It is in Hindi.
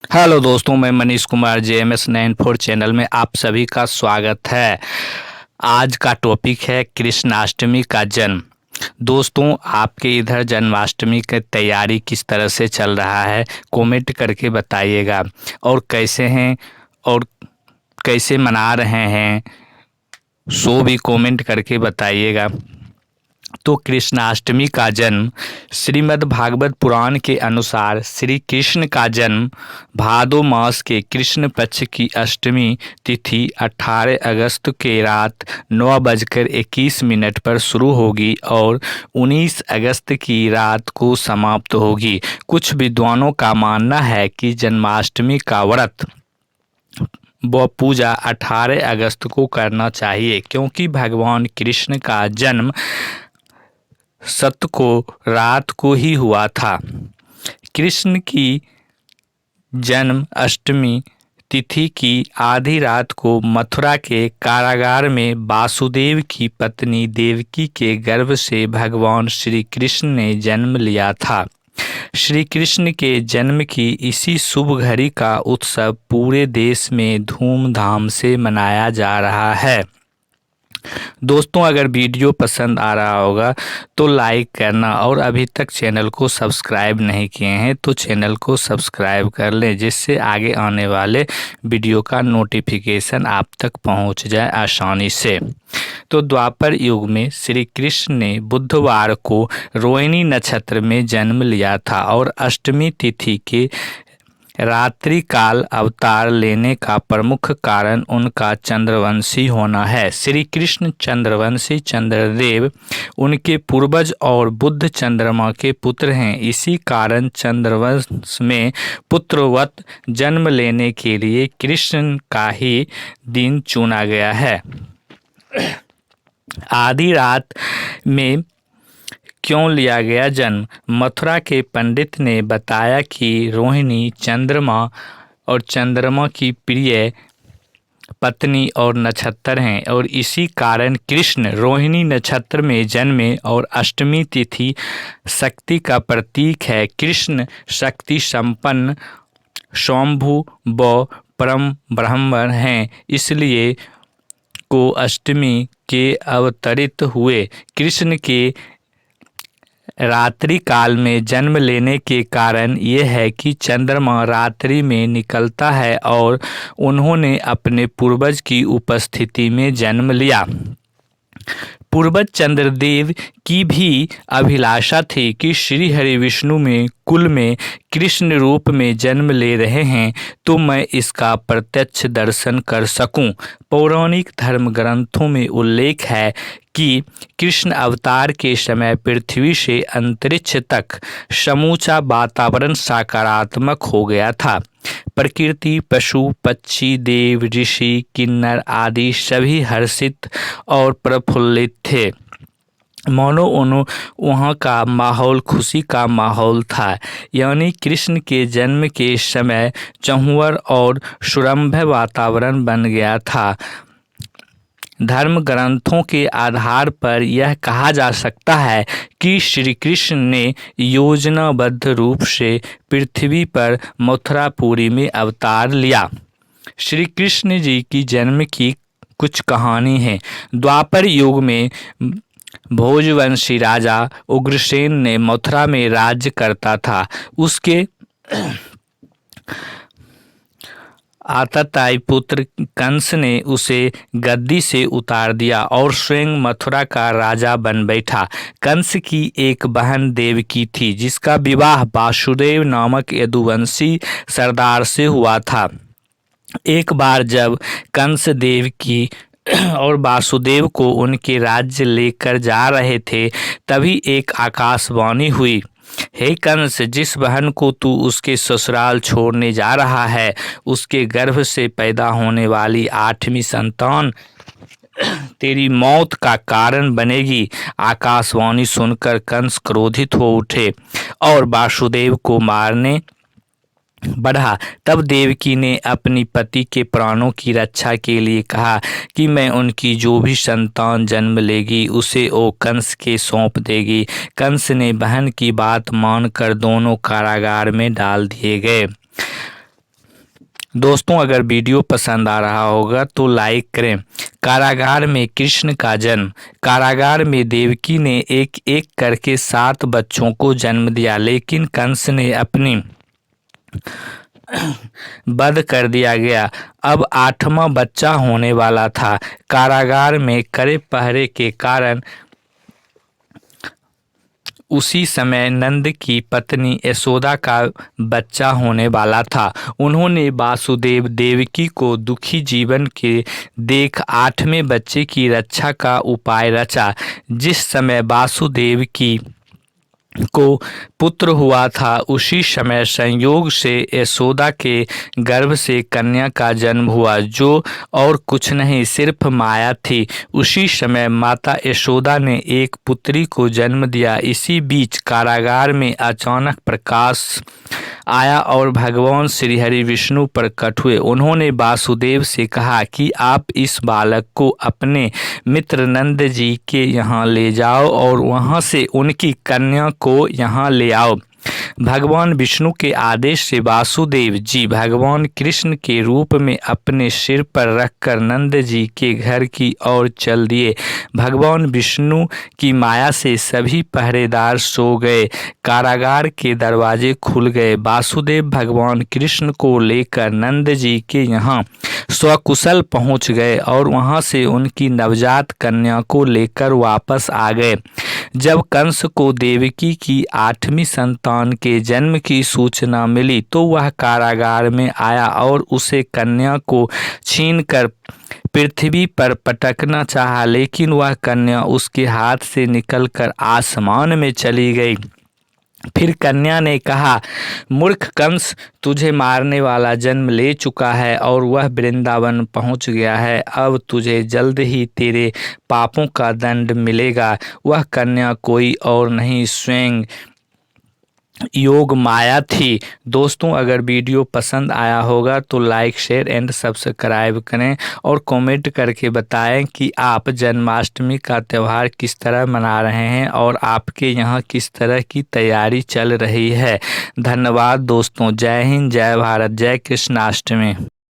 हेलो दोस्तों, मैं मनीष कुमार JMS94 चैनल में आप सभी का स्वागत है। आज का टॉपिक है कृष्णाष्टमी का जन्म। दोस्तों, आपके इधर जन्माष्टमी की तैयारी किस तरह से चल रहा है, कमेंट करके बताइएगा। और कैसे हैं और कैसे मना रहे हैं, सो भी कमेंट करके बताइएगा। तो कृष्णाष्टमी का जन्म श्रीमद् भागवत पुराण के अनुसार श्री कृष्ण का जन्म भादो मास के कृष्ण पक्ष की अष्टमी तिथि 18 अगस्त के रात 9:21 पर शुरू होगी और 19 अगस्त की रात को समाप्त होगी। कुछ विद्वानों का मानना है कि जन्माष्टमी का व्रत व पूजा 18 अगस्त को करना चाहिए, क्योंकि भगवान कृष्ण का जन्म सत को रात को ही हुआ था। कृष्ण की जन्म अष्टमी तिथि की आधी रात को मथुरा के कारागार में वासुदेव की पत्नी देवकी के गर्भ से भगवान श्री कृष्ण ने जन्म लिया था। श्री कृष्ण के जन्म की इसी शुभ घड़ी का उत्सव पूरे देश में धूमधाम से मनाया जा रहा है। दोस्तों, अगर वीडियो पसंद आ रहा होगा तो लाइक करना, और अभी तक चैनल को सब्सक्राइब नहीं किए हैं तो चैनल को सब्सक्राइब कर लें, जिससे आगे आने वाले वीडियो का नोटिफिकेशन आप तक पहुंच जाए आसानी से। तो द्वापर युग में श्री कृष्ण ने बुधवार को रोहिणी नक्षत्र में जन्म लिया था और अष्टमी तिथि के रात्रि काल अवतार लेने का प्रमुख कारण उनका चंद्रवंशी होना है। श्री कृष्ण चंद्रवंशी चंद्रदेव उनके पूर्वज और बुध चंद्रमा के पुत्र हैं। इसी कारण चंद्रवंश में पुत्रवत जन्म लेने के लिए कृष्ण का ही दिन चुना गया है। आधी रात में क्यों लिया गया जन्म? मथुरा के पंडित ने बताया कि रोहिणी चंद्रमा और चंद्रमा की प्रिय पत्नी और नक्षत्र हैं, और इसी कारण कृष्ण रोहिणी नक्षत्र में जन्मे और अष्टमी तिथि शक्ति का प्रतीक है। कृष्ण शक्ति संपन्न स्वयंभू व परम ब्रह्म हैं, इसलिए को अष्टमी के अवतरित हुए। कृष्ण के रात्रि काल में जन्म लेने के कारण ये है कि चंद्रमा रात्रि में निकलता है और उन्होंने अपने पूर्वज की उपस्थिति में जन्म लिया। पूर्वज चंद्रदेव की भी अभिलाषा थी कि श्री हरि विष्णु में कुल में कृष्ण रूप में जन्म ले रहे हैं, तो मैं इसका प्रत्यक्ष दर्शन कर सकूं। पौराणिक धर्म ग्रंथों में उल्लेख है कि कृष्ण अवतार के समय पृथ्वी से अंतरिक्ष तक समूचा वातावरण सकारात्मक हो गया था। प्रकृति, पशु पक्षी, देव ऋषि किन्नर आदि सभी हर्षित और प्रफुल्लित थे। मानो वहाँ का माहौल खुशी का माहौल था। यानी कृष्ण के जन्म के समय चहुंवर और सुरम्य वातावरण बन गया था। धर्म ग्रंथों के आधार पर यह कहा जा सकता है कि श्री कृष्ण ने योजनाबद्ध रूप से पृथ्वी पर मथुरापुरी में अवतार लिया। श्री कृष्ण जी की जन्म की कुछ कहानी है। द्वापर युग में भोजवंशी राजा उग्रसेन ने मथुरा में राज्य करता था। उसके आतताई पुत्र कंस ने उसे गद्दी से उतार दिया और स्वयं मथुरा का राजा बन बैठा। कंस की एक बहन देवकी थी, जिसका विवाह वासुदेव नामक यदुवंशी सरदार से हुआ था। एक बार जब कंस देवकी और वासुदेव को उनके राज्य लेकर जा रहे थे, तभी एक आकाशवाणी हुई, हे कंस, जिस बहन को तू उसके ससुराल छोड़ने जा रहा है, उसके गर्भ से पैदा होने वाली 8वीं संतान तेरी मौत का कारण बनेगी। आकाशवाणी सुनकर कंस क्रोधित हो उठे और वासुदेव को मारने बढ़ा। तब देवकी ने अपनी पति के प्राणों की रक्षा के लिए कहा कि मैं उनकी जो भी संतान जन्म लेगी उसे वो कंस के सौंप देगी। कंस ने बहन की बात मानकर दोनों कारागार में डाल दिए गए। दोस्तों अगर वीडियो पसंद आ रहा होगा तो लाइक करें। कारागार में कृष्ण का जन्म। कारागार में देवकी ने एक एक करके 7 बच्चों को जन्म दिया, लेकिन कंस ने अपनी वध कर दिया गया। अब 8वां बच्चा होने वाला था। कारागार में कड़े पहरे के कारण उसी समय नंद की पत्नी यशोदा का बच्चा होने वाला था। उन्होंने वासुदेव देवकी को दुखी जीवन के देख 8वें बच्चे की रक्षा का उपाय रचा। जिस समय वासुदेव की को पुत्र हुआ था, उसी समय संयोग से यशोदा के गर्भ से कन्या का जन्म हुआ, जो और कुछ नहीं सिर्फ माया थी। उसी समय माता यशोदा ने एक पुत्री को जन्म दिया। इसी बीच कारागार में अचानक प्रकाश आया और भगवान श्री हरि विष्णु प्रकट हुए। उन्होंने वासुदेव से कहा कि आप इस बालक को अपने मित्र नंद जी के यहाँ ले जाओ और वहाँ से उनकी कन्या को यहाँ ले आओ। भगवान विष्णु के आदेश से वासुदेव जी भगवान कृष्ण के रूप में अपने सिर पर रखकर नंद जी के घर की ओर चल दिए। भगवान विष्णु की माया से सभी पहरेदार सो गए। कारागार के दरवाजे खुल गए। वासुदेव भगवान कृष्ण को लेकर नंद जी के यहाँ सकुशल पहुँच गए और वहाँ से उनकी नवजात कन्या को लेकर वापस आ गए। जब कंस को देवकी की 8वीं संतान के जन्म की सूचना मिली तो वह कारागार में आया और उसे कन्या को छीनकर पृथ्वी पर पटकना चाहा, लेकिन वह कन्या उसके हाथ से निकलकर आसमान में चली गई। फिर कन्या ने कहा, मूर्ख कंस, तुझे मारने वाला जन्म ले चुका है और वह वृंदावन पहुंच गया है। अब तुझे जल्द ही तेरे पापों का दंड मिलेगा। वह कन्या कोई और नहीं, स्वयं योग माया थी। दोस्तों अगर वीडियो पसंद आया होगा तो लाइक शेयर एंड सब्सक्राइब करें और कमेंट करके बताएं कि आप जन्माष्टमी का त्यौहार किस तरह मना रहे हैं और आपके यहाँ किस तरह की तैयारी चल रही है। धन्यवाद दोस्तों। जय हिंद, जय भारत, जय कृष्णाष्टमी।